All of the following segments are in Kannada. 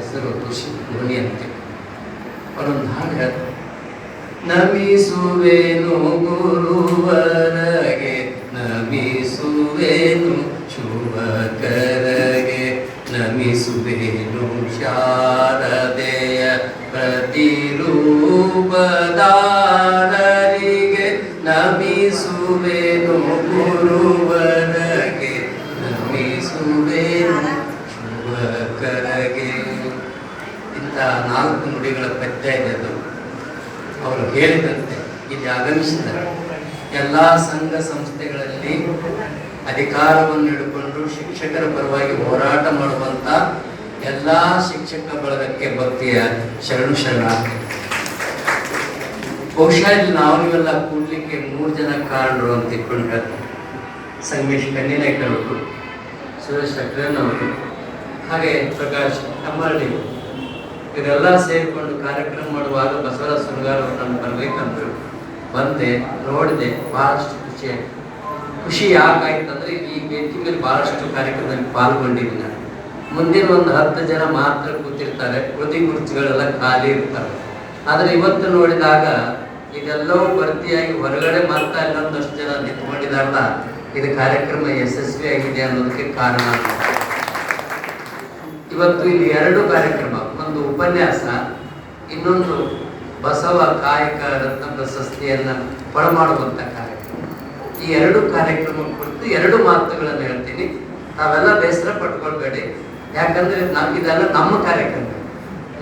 ಹೆಸರು ಋಷಿ ಮುನಿ ಅಂತ. ಅವರೊಂದು ಹಾಡು ಹೇಳ್ತಾರೆ, ನಮಿಸುವೆನು ಗುರುವರಗೆ, ನಮಿಸುವೆನು ಶುಭಕರಗೆ, ನಮಿಸುವೆನು ಶಾರದೆಯ ಪ್ರತಿರೂಪದಾರರಿಗೆ, ನಮಿಸುವೆನು ಗುರುವರಗೆ, ನಮಿಸುವೆನು ಶುಭಕರಗೆ. ಇಂಥ 4 ನುಡಿಗಳ ಪದ್ಯ ಇದೆ. ಅವರು ಹೇಳಿದಂತೆ ಇಲ್ಲಿ ಆಗಮಿಸಿದ ಎಲ್ಲ ಸಂಘ ಸಂಸ್ಥೆಗಳಲ್ಲಿ ಅಧಿಕಾರವನ್ನು ಹಿಡ್ಕೊಂಡು ಶಿಕ್ಷಕರ ಪರವಾಗಿ ಹೋರಾಟ ಮಾಡುವಂತ ಎಲ್ಲ ಶಿಕ್ಷಕ ಬಳಗಕ್ಕೆ ಭಕ್ತಿಯ ಶರಣು ಶರಣಾರ್ಥಿ. ಬಹುಶಃ ಇಲ್ಲಿ ನಾವು ನೀವೆಲ್ಲ ಕೂಡ್ಲಿಕ್ಕೆ 3 ಜನ ಕಾರಣರು ಅಂತ ಇಟ್ಕೊಂಡು ಹೇಳ್ತಾರೆ. ಸಂಗಮೇಶ್ ಕನ್ನಿನಾಯ್ಕರವರು, ಸುರೇಶ್ ಅಕ್ರನವರು, ಹಾಗೆ ಪ್ರಕಾಶ್ ಕಮ್ಮಳ್ಳಿ, ಇದೆಲ್ಲ ಸೇರಿಕೊಂಡು ಕಾರ್ಯಕ್ರಮ ಮಾಡುವಾಗ ಬಸವರಾಜ ಸುನಗಾರ ಅವರು ನಾನು ಬರ್ಬೇಕಂದ್ರು. ಬಂದೆ, ನೋಡಿದೆ, ಬಹಳಷ್ಟು ಖುಷಿ ಯಾಕಾಯ್ತಂದ್ರೆ ಈ ವೇದಿಕೆ ಮೇಲೆ ಬಹಳಷ್ಟು ಕಾರ್ಯಕ್ರಮದಲ್ಲಿ ಪಾಲ್ಗೊಂಡಿದ್ದೀನಿ ನಾನು. ಮುಂದಿನ ಒಂದು 10 ಜನ ಮಾತ್ರ ಕೂತಿರ್ತಾರೆ, ಪ್ರತಿ ಕುರ್ಚಿಗಳೆಲ್ಲ ಖಾಲಿ ಇರ್ತಾರೆ. ಆದ್ರೆ ಇವತ್ತು ನೋಡಿದಾಗ ಇದೆಲ್ಲವೂ ಭರ್ತಿಯಾಗಿ ಹೊರಗಡೆ ಮಾತ್ರ ಇನ್ನೊಂದಷ್ಟು ಜನ ನಿಂತ್ಕೊಂಡಿದಾರಲ್ಲ, ಇದು ಕಾರ್ಯಕ್ರಮ ಯಶಸ್ವಿ ಆಗಿದೆ ಅನ್ನೋದಕ್ಕೆ ಕಾರಣ. ಇವತ್ತು ಇಲ್ಲಿ 2 ಕಾರ್ಯಕ್ರಮ, ಒಂದು ಉಪನ್ಯಾಸ, ಇನ್ನೊಂದು ಬಸವ ಕಾಯಕ ರತ್ನ ಪ್ರಶಸ್ತಿಯನ್ನ ಪಡಮಾಡುವಂತ ಕಾರ್ಯಕ್ರಮ. ಈ 2 ಕಾರ್ಯಕ್ರಮ ಕುರಿತು 2 ಮಾತುಗಳನ್ನು ಹೇಳ್ತೀನಿ. ನಾವೆಲ್ಲ ಬೇಸರ ಪಟ್ಕೊಳ್ಬೇಡಿ, ಯಾಕಂದ್ರೆ ಇದೆಲ್ಲ ನಮ್ಮ ಕಾರ್ಯಕ್ರಮ,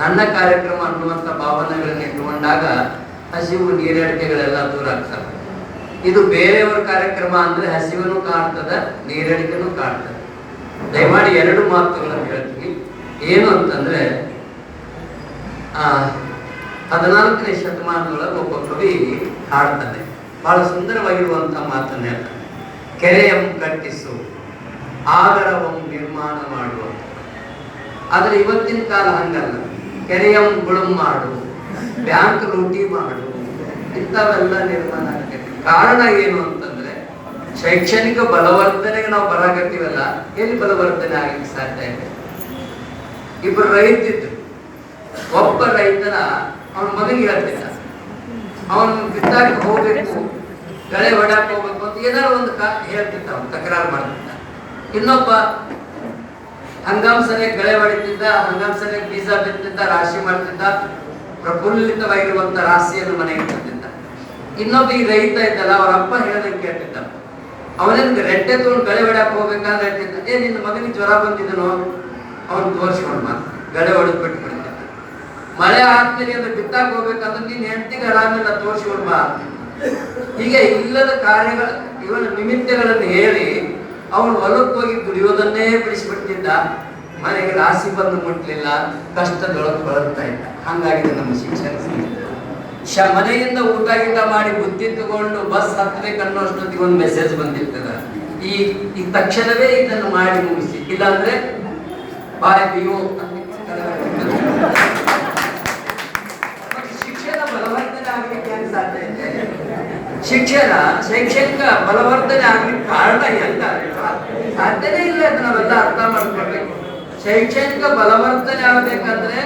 ನನ್ನ ಕಾರ್ಯಕ್ರಮ ಅನ್ನುವಂಥ ಭಾವನೆಗಳನ್ನ ಇಟ್ಟುಕೊಂಡಾಗ ಹಸಿವು ನೀರಡಿಕೆಗಳೆಲ್ಲ ದೂರ ಆಗ್ತವೆ. ಇದು ಬೇರೆಯವರ ಕಾರ್ಯಕ್ರಮ ಅಂದ್ರೆ ಹಸಿವನು ಕಾಣ್ತದ, ನೀರಡಿಕೆನೂ ಕಾಣ್ತದೆ. ದಯಮಾಡಿ 2 ಮಾತುಗಳನ್ನು ಹೇಳ್ತೀನಿ. ಏನು ಅಂತಂದ್ರೆ 14ನೇ ಶತಮಾನದೊಳಗೆ ಒಬ್ಬ ಕವಿ ಹಾಡ್ತಾನೆ, ಬಹಳ ಸುಂದರವಾಗಿರುವಂತಹ ಮಾತನ್ನ ಹೇಳ್ತಾನೆ. ಕೆರೆಯಂ ಕಟ್ಟಿಸು, ಆಗರವಂ ನಿರ್ಮಾಣ ಮಾಡುವ. ಆದ್ರೆ ಇವತ್ತಿನ ಕಾಲ ಹಂಗಲ್ಲ. ಕೆರೆಯಂ ಗುಳುಂ ಮಾಡು, ಬ್ಯಾಂಕ್ ಲೂಟಿ ಮಾಡು, ಇಂಥವೆಲ್ಲ ನಿರ್ಮಾಣ ಆಗ್ತೈತಿ. ಕಾರಣ ಏನು ಅಂತಂದ್ರೆ ಶೈಕ್ಷಣಿಕ ಬಲವರ್ಧನೆಗೆ ನಾವು ಬರಾಕತ್ತೀವಲ್ಲ, ಎಲ್ಲಿ ಬಲವರ್ಧನೆ ಆಗ್ಲಿಕ್ಕೆ ಸಾಧ್ಯ ಇದೆ? 2 ರೈತಿದ್ರು. ಒಬ್ಬ ರೈತನ ಅವನ ಮಗನಿಗೆ ಹೇಳ್ತಿದ್ದ, ಅವನು ಬಿತ್ತಾಕ ಹೋಗ್ಬೇಕು, ಗಳೆ ಹೊಡ್ಯಾಕ ಹೋಗ್ಬೇಕು ಅಂತ ಏನಾದ್ರು ಒಂದು ಹೇಳ್ತಿದ್ದ, ಅವನು ತಕರಾರು ಮಾಡ್ತಿದ್ದ. ಇನ್ನೊಬ್ಬ ಹಂಗಾಮ್ ಸರಿಯಾಗಿ ಗಳೆ ಹೊಡಿತಿದ್ದ, ಹಂಗಾಮ್ ಸರಿಯಾಗಿ ಬೀಜ ಬಿತ್ತಿದ್ದ, ರಾಶಿ ಮಾಡ್ತಿದ್ದ, ಪ್ರಫುಲ್ಲಿತವಾಗಿರುವಂತ ರಾಶಿಯನ್ನು ಮನೆಗೆ ತಂದಿದ್ದ. ಇನ್ನೊಬ್ಬ ಈ ರೈತ ಇದ್ದಲ್ಲ, ಅವ್ರ ಅಪ್ಪ ಹೇಳ್ದಂಗೆ ಕೇಳ್ತಿದ್ದ. ಅವನಿಗೆ ರೆಟ್ಟೆ ತಗೊಂಡು ಗಳೆ ಹೊಡ್ಯಾಕ ಹೋಗ್ಬೇಕಂದ್ರೆ ಹೇಳ್ತಿದ್ದ, ನಿನ್ನ ಮಗನಿಗೆ ಜ್ವರ ಬಂದಿದ್ದನೋ ಅವನು ತೋರಿಸ್ಕೊಂಡು ಗಳೆ ಹೊಡೆದು ಬಿಟ್ಟು ಬಿಡ್ತಿದ್ದ. ಮಳೆ ಆದ್ಮೇಲೆ ಅಂದ್ರೆ ಬಿತ್ತಾಕ ಹೋಗ್ಬೇಕಂದ್ರೆ ನೀನ್ ಹೆಂಡತಿಗೆ ಆರಾಮಿಲ್ಲ, ತೋರಿಸ್ಕೊಂಡು ಬಾ. ಹೀಗೆ ಇಲ್ಲದ ಕಾರ್ಯಗಳ ಇವನ ನಿಮಿತ್ತಗಳನ್ನು ಹೇಳಿ ಅವನು ಹೊಲಕ್ಕೆ ಹೋಗಿ ದುಡಿಯೋದನ್ನೇ ಬಿಡಿಸ್ಬಿಡ್ತಿದ್ದ. ಮನೆಗೆ ರಾಶಿ ಬಂದು ಮುಟ್ಲಿಲ್ಲ, ಕಷ್ಟದೊಳಗೆ ಬಳಲ್ತಾ ಇದ್ದ. ಹಂಗಾಗಿದೆ ನಮ್ಮ ಶಿಕ್ಷಣ. ಮನೆಯಿಂದ ಊಟ ಗೀಟ ಮಾಡಿ ಬುದ್ಧಿ ತಗೊಂಡು ಬಸ್ ಹತ್ಬೇಕನ್ನೋ ಅಷ್ಟೊತ್ತಿಗೆ ಒಂದು ಮೆಸೇಜ್ ಬಂದಿರ್ತದ. ಈ ತಕ್ಷಣವೇ ಇದನ್ನು ಮಾಡಿ ಮುಗಿಸಿ, ಇಲ್ಲಾಂದ್ರೆ ಬಾಯ್ ಬಿಯೋ. ಶಿಕ್ಷಣ ಬಲವರ್ಧನೆ ಆಗ್ಲಿಕ್ಕೆ ಏನ್ ಸಾಧ್ಯ ಇದೆ? ಶೈಕ್ಷಣಿಕ ಬಲವರ್ಧನೆ ಆಗ್ಲಿಕ್ಕೆ ಕಾರಣ ಎಂತ ಸಾಧ್ಯನೇ ಇಲ್ಲ. ಅಂತ ನಾವೆಲ್ಲ ಅರ್ಥ ಮಾಡ್ಕೊಳ್ಬೇಕು. ಶೈಕ್ಷಣಿಕ ಬಲವರ್ಧನೆ ಆಗ್ಬೇಕಂದ್ರೆ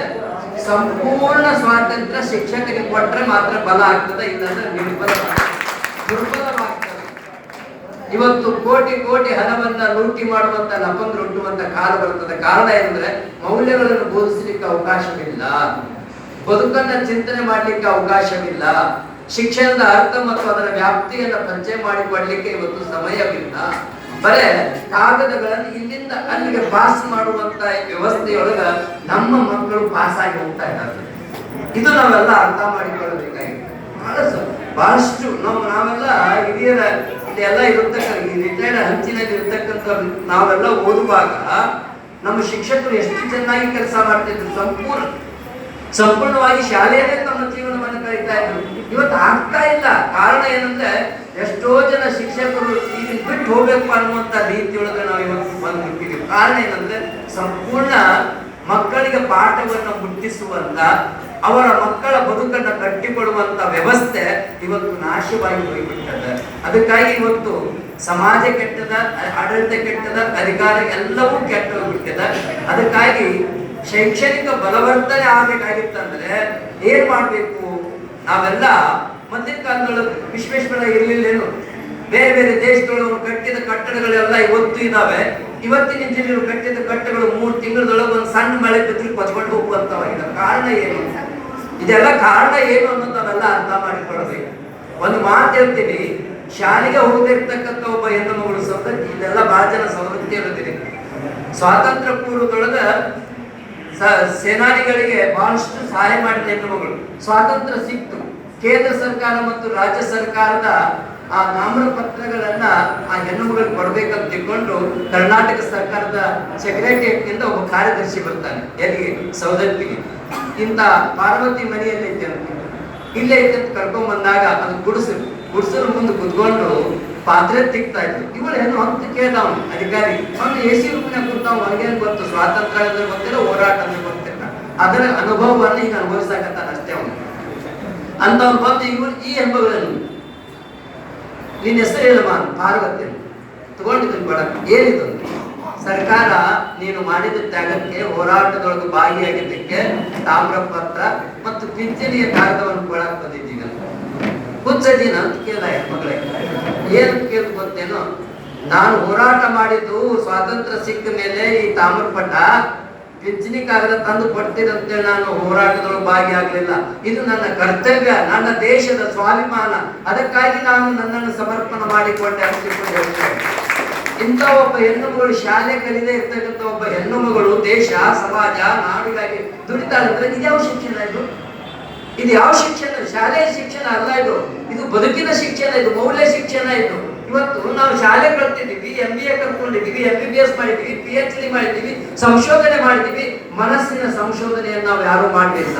ಸಂಪೂರ್ಣ ಸ್ವಾತಂತ್ರ್ಯ ಶಿಕ್ಷಕರಿಗೆ ಕೊಟ್ರೆ ಮಾತ್ರ ಬಲ ಆಗ್ತದೆ, ಇಲ್ಲಾಂದ್ರೆ ದುರ್ಬಲವಾಗ್ತದೆ. ಇವತ್ತು ಕೋಟಿ ಕೋಟಿ ಹಣವನ್ನ ಲೂಟಿ ಮಾಡುವಂತ ಲಪಂಗ ಹುಟ್ಟುವಂತ ಕಾಲ ಬರ್ತದೆ. ಕಾರಣ ಏನಂದ್ರೆ ಮೌಲ್ಯಗಳನ್ನು ಬೋಧಿಸಲಿಕ್ಕೆ ಅವಕಾಶವಿಲ್ಲ, ಬದುಕನ್ನ ಚಿಂತನೆ ಮಾಡ್ಲಿಕ್ಕೆ ಅವಕಾಶವಿಲ್ಲ, ಶಿಕ್ಷಣದ ಅರ್ಥ ಮತ್ತು ಅದರ ವ್ಯಾಪ್ತಿಯನ್ನ ಪರಿಚಯ ಮಾಡಿಕೊಡ್ಲಿಕ್ಕೆ ಇವತ್ತು ಸಮಯವಿಲ್ಲ. ಬರೇ ಕಾಗದಗಳನ್ನು ಇಲ್ಲಿಂದ ಅಲ್ಲಿಗೆ ಪಾಸ್ ಮಾಡುವಂತ ವ್ಯವಸ್ಥೆಯೊಳಗ ನಮ್ಮ ಮಕ್ಕಳು ಪಾಸ್ ಆಗಿ ಹೋಗ್ತಾ ಇದ್ದಾರೆ. ಇದು ನಾವೆಲ್ಲ ಅರ್ಥ ಮಾಡಿಕೊಳ್ಳಬೇಕಾಗಿದೆ. ಬಹಳಷ್ಟು ನಾವೆಲ್ಲ ಹಿರಿಯರ ಇದೆಲ್ಲ ಇರತಕ್ಕಂಥ ಈ ರಿಟೈರ್ಡ್ ಹಂಚಿನಲ್ಲಿ ಇರ್ತಕ್ಕಂಥ ನಾವೆಲ್ಲ ಓದುವಾಗ ನಮ್ಮ ಶಿಕ್ಷಕರು ಎಷ್ಟು ಚೆನ್ನಾಗಿ ಕೆಲಸ ಮಾಡ್ತಿದ್ರು. ಸಂಪೂರ್ಣವಾಗಿ ಶಾಲೆಯಲ್ಲೇ ತಮ್ಮ ಜೀವನವನ್ನು ಕಳೀತಾ ಇದ್ರು. ಇವತ್ತು ಆಗ್ತಾ ಇಲ್ಲ. ಕಾರಣ ಏನಂದ್ರೆ ಎಷ್ಟೋ ಜನ ಶಿಕ್ಷಕರು ಈಗ ಬಿಟ್ಟು ಹೋಗ್ಬೇಕು ಅನ್ನುವಂತ ರೀತಿಯೊಳಗೆ ನಾವು ಇವತ್ತು ಬಂದ್ಬಿಟ್ಟಿದ್ದೀವಿ. ಕಾರಣ ಏನಂದ್ರೆ ಸಂಪೂರ್ಣ ಮಕ್ಕಳಿಗೆ ಪಾಠವನ್ನು ಮುಟ್ಟಿಸುವಂತ, ಅವರ ಮಕ್ಕಳ ಬದುಕನ್ನ ಕಟ್ಟಿಕೊಡುವಂತ ವ್ಯವಸ್ಥೆ ಇವತ್ತು ನಾಶವಾಗಿ ಹೋಗಿಬಿಟ್ಟದ. ಅದಕ್ಕಾಗಿ ಇವತ್ತು ಸಮಾಜ ಕೆಟ್ಟದ, ಆಡಳಿತ ಕೆಟ್ಟದ, ಅಧಿಕಾರ ಎಲ್ಲವೂ ಕೆಟ್ಟ ಹೋಗ್ಬಿಟ್ಟದ. ಅದಕ್ಕಾಗಿ ಶೈಕ್ಷಣಿಕ ಬಲವರ್ಧನೆ ಆಗಬೇಕಾಗಿತ್ತಂದ್ರೆ ಏನ್ ಮಾಡ್ಬೇಕು? ನಾವೆಲ್ಲ ಮೊದಲಿನ ಕಾಲದೊಳಗೆ ವಿಶ್ವೇಶ್ವರಯ್ಯ ಇರ್ಲಿಲ್ಲೇನು? ಬೇರೆ ಬೇರೆ ದೇಶದೊಳಗೆ ಕಟ್ಟಿದ ಕಟ್ಟಡಗಳೆಲ್ಲ ಇವತ್ತು ಇದಾವೆ. ಇವತ್ತಿನ ಇಂಜಿನಿಯರ್ ಕಟ್ಟಿದ ಕಟ್ಟಡಗಳು 3 ತಿಂಗಳದೊಳಗೆ ಒಂದು ಸಣ್ಣ ಮಳೆ ಬಿದ್ದರೆ ಕೊಚ್ಕೊಂಡು ಹೋಗುವಂತವ. ಇದರ ಕಾರಣ ಏನು? ಇದೆಲ್ಲ ಕಾರಣ ಏನು ಅನ್ನೋದು ನಾವೆಲ್ಲ ಅರ್ಥ ಮಾಡಿಕೊಳ್ಬೇಕು. ಒಂದು ಮಾತು ಹೇಳ್ತೀನಿ, ಶಾಲೆಗೆ ಹೋಗದಿರ್ತಕ್ಕಂಥ ಒಬ್ಬ ಹೆಣ್ಣು ಮಗಳು ಸವದತ್ತಿ, ಇದೆಲ್ಲ ಬಹಳ ಜನ ಸವದತ್ತಿ ಇರೋದಿರಿ. ಸ್ವಾತಂತ್ರ್ಯ ಪೂರ್ವದೊಳಗ ಸೇನಾನಿಗಳಿಗೆ ಬಹಳಷ್ಟು ಸಹಾಯ ಮಾಡಿದ ಹೆಣ್ಣು ಮಗಳು. ಸ್ವಾತಂತ್ರ್ಯ ಸಿಕ್ತು, ಕೇಂದ್ರ ಸರ್ಕಾರ ಮತ್ತು ರಾಜ್ಯ ಸರ್ಕಾರದ ಆ ನಾಮರ ಪತ್ರಗಳನ್ನ ಆ ಹೆಣ್ಣು ಮಗಳಿಗೆ ಕೊಡ್ಬೇಕಂತ ತಿಳ್ಕೊಂಡು ಕರ್ನಾಟಕ ಸರ್ಕಾರದ ಸೆಕ್ರೆಟರಿಯೇಟ್ ನಿಂದ ಒಬ್ಬ ಕಾರ್ಯದರ್ಶಿ ಬರ್ತಾನೆ. ಎಲ್ಲಿಗೆ? ಸವದತ್ತಿಗೆ. ಇಂಥ ಪಾರ್ವತಿ ಮನೆಯಲ್ಲಿ ಐತೆ ಅಂತ, ಇಲ್ಲೇ ಐತೆ ಅಂತ ಕರ್ಕೊಂಡ್ ಬಂದಾಗ ಅದು ಗುಡಿಸಲು ಮುಂದೆ ಕುತ್ಕೊಂಡು ಪಾತ್ರೆ ತಿಕ್ತಾ ಇದ್ರು. ಇವಳು ಏನು ಅಂತ ಕೇಳ್ದ ಅವನು ಅಧಿಕಾರಿ. ಅವನು AC ರೂಮ್ನಾಗ ಕೂತಾವ, ಹಂಗೇನ್ ಗೊತ್ತು? ಸ್ವಾತಂತ್ರ್ಯ ಅಂದ್ರೆ ಗೊತ್ತಿಲ್ಲ, ಹೋರಾಟ ಅಂದ್ರೆ ಗೊತ್ತಿಲ್ಲ. ಅದರ ಅನುಭವವನ್ನು ಈಗ ಅನುಭವಿಸಾಕತ್ತಾನ ಅಷ್ಟೇ ಅವನು. ಅಂತ ಅವ್ನು ಬಂದು ಈ ಎಂಬಗಳನ್ನು ನಿನ್ನ ಹೆಸರು ಹೇಳಮ್ಮ, ಪಾರ್ವತಿ ತಗೊಂಡಿದ್ದೀನಿ ಬೇಡ. ಏನಿದು? ಸರ್ಕಾರ ನೀನು ಮಾಡಿದ ತ್ಯಾಗಕ್ಕೆ, ಹೋರಾಟದೊಳಗೆ ಭಾಗಿಯಾಗಿದ್ದಕ್ಕೆ ತಾಮ್ರ ಪತ್ರ ಮತ್ತು ಪಿಂಚಣಿಯ ಕಾಗದವನ್ನು ಕೊಡಕ್ ಬಂದಿದ್ದೀವಿ ಅಂತ. ಹುಚ್ಚದೀನ ಅಂತ ಕೇಳ ಹೆಣ್ಮಕ್ಳೆ. ಏನ್ ಕೇಳ ಗೊತ್ತೇನೋ? ನಾನು ಹೋರಾಟ ಮಾಡಿದ್ದು ಸ್ವಾತಂತ್ರ್ಯ ಸಿಕ್ಕ ಮೇಲೆ ಈ ತಾಮ್ರ ಪಟ್ಟ ಪಿಂಚಣಿ ಕಾಗದ ತಂದು ಕೊಡ್ತೀರಂತೇಳಿ ನಾನು ಹೋರಾಟದೊಳಗೆ ಭಾಗಿಯಾಗಲಿಲ್ಲ. ಇದು ನನ್ನ ಕರ್ತವ್ಯ, ನನ್ನ ದೇಶದ ಸ್ವಾಭಿಮಾನ. ಅದಕ್ಕಾಗಿ ನಾನು ನನ್ನನ್ನು ಸಮರ್ಪಣೆ ಮಾಡಿಕೊಂಡೆ ಅಂತ ಹೇಳ್ತೇನೆ. ಇಂಥ ಒಬ್ಬ ಹೆಣ್ಣು ಮಗಳು, ಶಾಲೆ ಕಲಿದೇ ಇರ್ತಕ್ಕಂಥ ಒಬ್ಬ ಹೆಣ್ಣು ಮಗಳು ದೇಶ, ಸಮಾಜ, ನಾಡಿಗಾಗಿ ದುಡಿತಾಳೆ ಅಂದ್ರೆ ಇದ್ಯಾವ ಶಿಕ್ಷಣ ಇದು? ಇದು ಯಾವ ಶಿಕ್ಷಣ? ಶಾಲೆಯ ಶಿಕ್ಷಣ ಅಲ್ಲ ಇದು. ಇದು ಬದುಕಿನ ಶಿಕ್ಷಣ, ಇದು ಮೌಲ್ಯ ಶಿಕ್ಷಣ. ಇದು ಇವತ್ತು ನಾವು ಶಾಲೆ ಕಲ್ತಿದ್ದೀವಿ, MBA ಕಲ್ತ್ಕೊಂಡಿದ್ದೀವಿ, MBBS ಮಾಡಿದ್ದೀವಿ, PhD ಮಾಡಿದ್ದೀವಿ, ಸಂಶೋಧನೆ ಮಾಡಿದ್ದೀವಿ. ಮನಸ್ಸಿನ ಸಂಶೋಧನೆಯನ್ನು ನಾವು ಯಾರು ಮಾಡಲಿಲ್ಲ.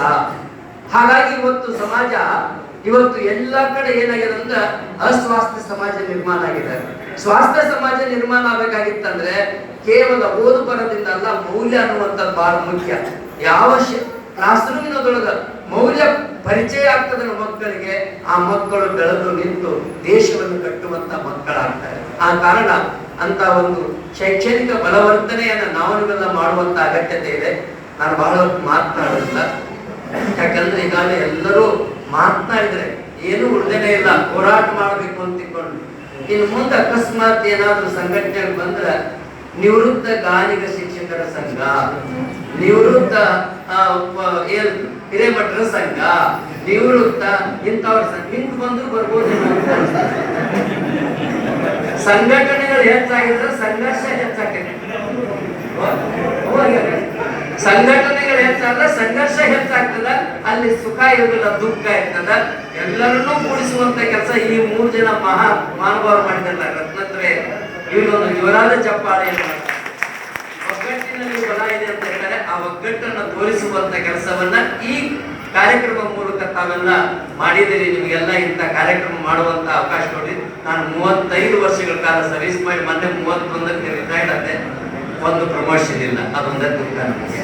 ಹಾಗಾಗಿ ಇವತ್ತು ಸಮಾಜ, ಇವತ್ತು ಎಲ್ಲ ಕಡೆ ಏನಾಗಿದೆ ಅಂದ್ರೆ ಅಸ್ವಾಸ್ಥ್ಯ ಸಮಾಜ ನಿರ್ಮಾಣ ಆಗಿದೆ. ಸ್ವಾಸ್ಥ್ಯ ಸಮಾಜ ನಿರ್ಮಾಣ ಆಗಬೇಕಾಗಿತ್ತಂದ್ರೆ ಕೇವಲ ಓದು ಬರೋದ್ರಿಂದ ಅಲ್ಲ, ಮೌಲ್ಯ ಅನ್ನುವಂಥದ್ದು ಬಹಳ ಮುಖ್ಯ. ಯಾವ ಕ್ಲಾಸ್ ರೂಮಿನದೊಳಗ ಮೌಲ್ಯ ಪರಿಚಯ ಆಗ್ತದೆ ಮಕ್ಕಳಿಗೆ, ಆ ಮಕ್ಕಳು ಬೆಳೆದು ನಿಂತು ದೇಶವನ್ನು ಕಟ್ಟುವಂತ ಮಕ್ಕಳಾಗ್ತಾರೆ. ಆ ಕಾರಣ ಅಂತ ಒಂದು ಶೈಕ್ಷಣಿಕ ಬಲವರ್ಧನೆಯನ್ನ ನಾವು ನೀವೆಲ್ಲ ಮಾಡುವಂತ ಅಗತ್ಯತೆ ಇದೆ. ನಾನು ಬಹಳ ಮಾತನಾಡೋದಿಲ್ಲ, ಯಾಕಂದ್ರೆ ಈಗಾಗಲೇ ಎಲ್ಲರೂ ಮಾತನಾಡಿದ್ರೆ ಏನು ಉಳಿದೇನೆ ಇಲ್ಲ. ಹೋರಾಟ ಮಾಡಬೇಕು ಅಂತ ತಿಳ್ಕೊಂಡು ಇನ್ನು ಮುಂದೆ ಅಕಸ್ಮಾತ್ ಏನಾದ್ರೂ ಸಂಘಟನೆ ಬಂದ್ರೆ ನಿವೃತ್ತ ಗಾನಿಗ ಶಿಕ್ಷಕರ ಸಂಘ, ನಿವೃತ್ತ ಹಿರೇಮಠರ ಸಂಘ, ನಿವೃತ್ತ ಇಂಥವ್ರ ಸಂಘ ಹಿಂಗ್ ಬಂದ್ರು ಬರ್ಬೋದು. ಸಂಘಟನೆಗಳು ಹೆಚ್ಚಾಗಿದ್ರೆ ಸಂಘರ್ಷ ಹೆಚ್ಚಾಗ್ತದೆ. ಸಂಘಟನೆಗಳು ಹೆಚ್ಚಾದ್ರೆ ಸಂಘರ್ಷ ಹೆಚ್ಚಾಗ್ತದ. ಅಲ್ಲಿ ಸುಖ ಇರೋದಿಲ್ಲ, ದುಃಖ ಇರ್ತದ. ಎಲ್ಲರನ್ನೂ ಕೂಡಿಸುವಂತ ಕೆಲಸ ಈ 3 ಜನ ಮಹಾನುಭಾವರು ಮಾಡಿದಲ್ಲ. ರತ್ನತ್ರಯ ಇವರೊಂದು ಜೋರಾದ ಚಪ್ಪಾಳೆಯನ್ನು ಒಗ್ಗಟ್ಟಿನಲ್ಲಿ ಬಲ ಇದೆ ಅಂತ ಹೇಳ್ತಾರೆ. ಆ ಒಗ್ಗಟ್ಟನ್ನು ತೋರಿಸುವಂತ ಕೆಲಸವನ್ನ ಈ ಕಾರ್ಯಕ್ರಮ ಮೂಲಕ ತಾವೆಲ್ಲ ಮಾಡಿದಿರಿ. ನಿಮಗೆಲ್ಲ ಇಂಥ ಕಾರ್ಯಕ್ರಮ ಮಾಡುವಂತ ಅವಕಾಶ ಕೊಡಿ. ನಾನು 35 ವರ್ಷಗಳ ಕಾಲ ಸರ್ವಿಸ್ ಮಾಡಿ ಮೊನ್ನೆ 31ಕ್ಕೆ ರಿಟೈರ್ಡ್ ಆದೆ. ಒಂದು ಪ್ರಮೋಷನ್ ಇಲ್ಲ, ಅದೊಂದೇ ದುಃಖ ನಮಗೆ.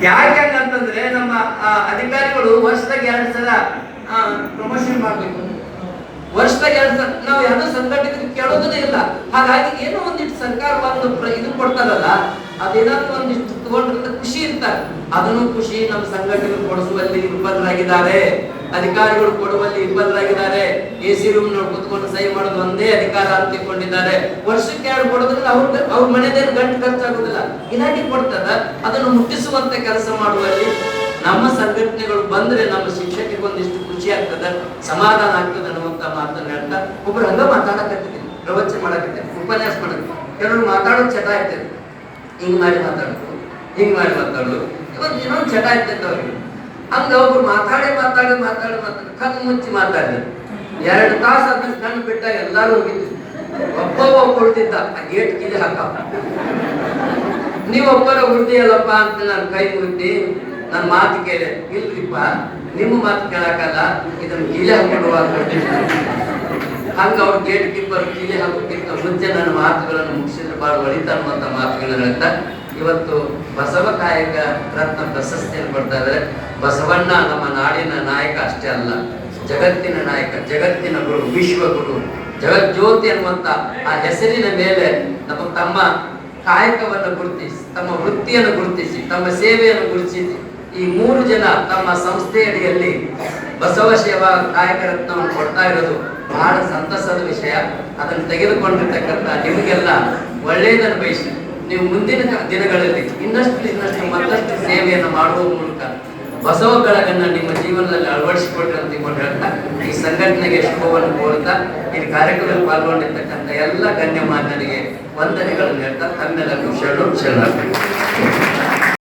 ಯಾಕಂತಂದ್ರೆ ನಮ್ಮ ಅಧಿಕಾರಿಗಳು ವರ್ಷದಾಗ 2 ಸಲ ಪ್ರಮೋಷನ್ ಮಾಡ್ಬೇಕು. ವರ್ಷದಾಗ 2 ಸಲ ನಾವು ಯಾರು ಸಂಘಟಕರಿಗೆ ಕೇಳೋದೇ ಇಲ್ಲ. ಹಾಗಾಗಿ ಏನೋ ಒಂದಿಷ್ಟು ಸರ್ಕಾರ ಒಂದು ಇದು ಕೊಡ್ತಾರಲ್ಲ, ಅದೇನಾದ್ರು ಒಂದಿಷ್ಟು ತಗೊಂಡ್ರೆ ಖುಷಿ ಇರ್ತಾರೆ. ಅದನ್ನು ಖುಷಿ ನಮ್ಮ ಸಂಘಟಕರು ಕೊಡಿಸುವಲ್ಲಿ ವಿಫಲರಾಗಿದ್ದಾರೆ, ಅಧಿಕಾರಿಗಳು ಕೊಡುವಲ್ಲಿ ವಿಫಲರಾಗಿದ್ದಾರೆ. AC ರೂಮ್ ನೋಡಿ ಕುತ್ಕೊಂಡು ಸಹಿ ಮಾಡೋದು ಒಂದೇ ಅಧಿಕಾರ ಅಂತ ತಿಳ್ಕೊಂಡಿದ್ದಾರೆ. ವರ್ಷಕ್ಕೆ 2 ಕೊಡೋದ್ರಿಂದ ಅವ್ರ ಮನೆದೇನು ಗಂಟು ಖರ್ಚಾಗುದಿಲ್ಲ, ಇಲಾಖೆ ಕೊಡ್ತದ. ಅದನ್ನು ಮುಟ್ಟಿಸುವಂತ ಕೆಲಸ ಮಾಡುವಲ್ಲಿ ನಮ್ಮ ಸಂಘಟನೆಗಳು ಬಂದ್ರೆ ನಮ್ಮ ಶಿಕ್ಷಕರಿಗೆ ಒಂದಿಷ್ಟು ಖುಷಿ ಆಗ್ತದೆ, ಸಮಾಧಾನ ಆಗ್ತದೆ ಅನ್ನುವಂತ ಮಾತನ್ನ ಹೇಳ್ತಾ ಒಬ್ರು ಹಂಗ ಮಾತಾಡಕತ್ತಿದ್ದೀನಿ, ಪ್ರವಚನ ಮಾಡಕತ್ತೀನಿ, ಉಪನ್ಯಾಸ ಮಾಡಕ್ಕೆ ಕೆಲವರು ಮಾತಾಡೋದು ಚಟ ಇರ್ತದೆ. ಹಿಂಗ್ ಮಾಡಿ ಮಾತಾಡೋದು, ಹಿಂಗ್ ಮಾಡಿ ಮಾತಾಡೋದು, ಇವತ್ತು ಇನ್ನೊಂದು ಚಟ ಇರ್ತೈತೆ ಅವ್ರಿಗೆ. ಹಂಗ ಒಬ್ರು ಮಾತಾಡಿ ಕಣ್ಣು ಮುಚ್ಚಿ ಮಾತಾಡಿದ್ರು. 2 ತಾಸು ಆದ್ಮೇಲೆ ಕಣ್ಣು ಬಿಟ್ಟ ಎಲ್ಲಾರು ಹೋಗಿದ್ರು. ಒಬ್ಬ ಕೊಡ್ತಿದ್ದ ಆ ಗೇಟ್ ಕಿಲಿ ಹಾಕ, ನೀವೊಬ್ಬರ ಉಳಿದಿಯಲ್ಲಪ್ಪ ಅಂತ ನಾನು ಕೈ ಮುಗಿದ್ದಿ. ನನ್ನ ಮಾತು ಕೇಳಿ, ಇಲ್ರಿಪ್ಪ ನಿಮ್ಮ ಮಾತು ಕೇಳಕ್ಕಲ್ಲ, ಇದನ್ನ ಕಿಲಿ ಹಾಕೊಂಡು ಹಂಗ ಅವ್ರ ಗೇಟ್ ಕೀಪರ್ ಕಿಲಿ ಹಾಕೋಕ್ಕಿಂತ ಮುಂಚೆ ನನ್ನ ಮಾತುಗಳನ್ನು ಮುಗಿಸಿದ್ರೆ ಬಹಳ ಒಳಿತ ಅನ್ನುವಂತ ಮಾತುಗಳನ್ನ ಹೇಳ್ತಾ ಇವತ್ತು ಬಸವ ಕಾಯಕ ರತ್ನ ಪ್ರಶಸ್ತಿಯನ್ನು ಕೊಡ್ತಾ ಇದ್ದಾರೆ. ಬಸವಣ್ಣ ನಮ್ಮ ನಾಡಿನ ನಾಯಕ ಅಷ್ಟೇ ಅಲ್ಲ, ಜಗತ್ತಿನ ನಾಯಕ, ಜಗತ್ತಿನ ಗುರು, ವಿಶ್ವ ಗುರು, ಜಗಜ್ಯೋತಿ ಅನ್ನುವಂತ ಆ ಹೆಸರಿನ ಮೇಲೆ ನಮ್ಮ ತಮ್ಮ ಕಾಯಕವನ್ನು ಗುರುತಿಸಿ, ತಮ್ಮ ವೃತ್ತಿಯನ್ನು ಗುರುತಿಸಿ, ತಮ್ಮ ಸೇವೆಯನ್ನು ಗುರುತಿಸಿ ಈ 3 ಜನ ತಮ್ಮ ಸಂಸ್ಥೆಯಡಿಯಲ್ಲಿ ಬಸವ ಸೇವಾ ಕಾಯಕ ರತ್ನವನ್ನು ಕೊಡ್ತಾ ಇರೋದು ಬಹಳ ಸಂತಸದ ವಿಷಯ. ಅದನ್ನು ತೆಗೆದುಕೊಂಡಿರ್ತಕ್ಕಂಥ ನಿಮಗೆಲ್ಲ ಒಳ್ಳೆಯದನ್ನು ಬಯಸಿ ನೀವು ಮುಂದಿನ ದಿನಗಳಲ್ಲಿ ಇನ್ನಷ್ಟು ಮತ್ತಷ್ಟು ಸೇವೆಯನ್ನು ಮಾಡುವ ಮೂಲಕ ಬಸವ ಬೆಳಗನ್ನು ನಿಮ್ಮ ಜೀವನದಲ್ಲಿ ಅಳವಡಿಸಿಕೊಡ್ರಿ ಅಂತ ಹೇಳ್ತಾ ಈ ಸಂಘಟನೆಗೆ ಶುಭವನ್ನು ಕೋರುತ್ತಾ ಈ ಕಾರ್ಯಕ್ರಮದಲ್ಲಿ ಪಾಲ್ಗೊಂಡಿರ್ತಕ್ಕಂಥ ಎಲ್ಲ ಗಣ್ಯಮಾನ್ಯರಿಗೆ ವಂದನೆಗಳನ್ನು ಹೇಳ್ತಾ ತಮ್ಮೆಲ್ಲರಿಗೂ ಶರಣಾರ್ಥಿ.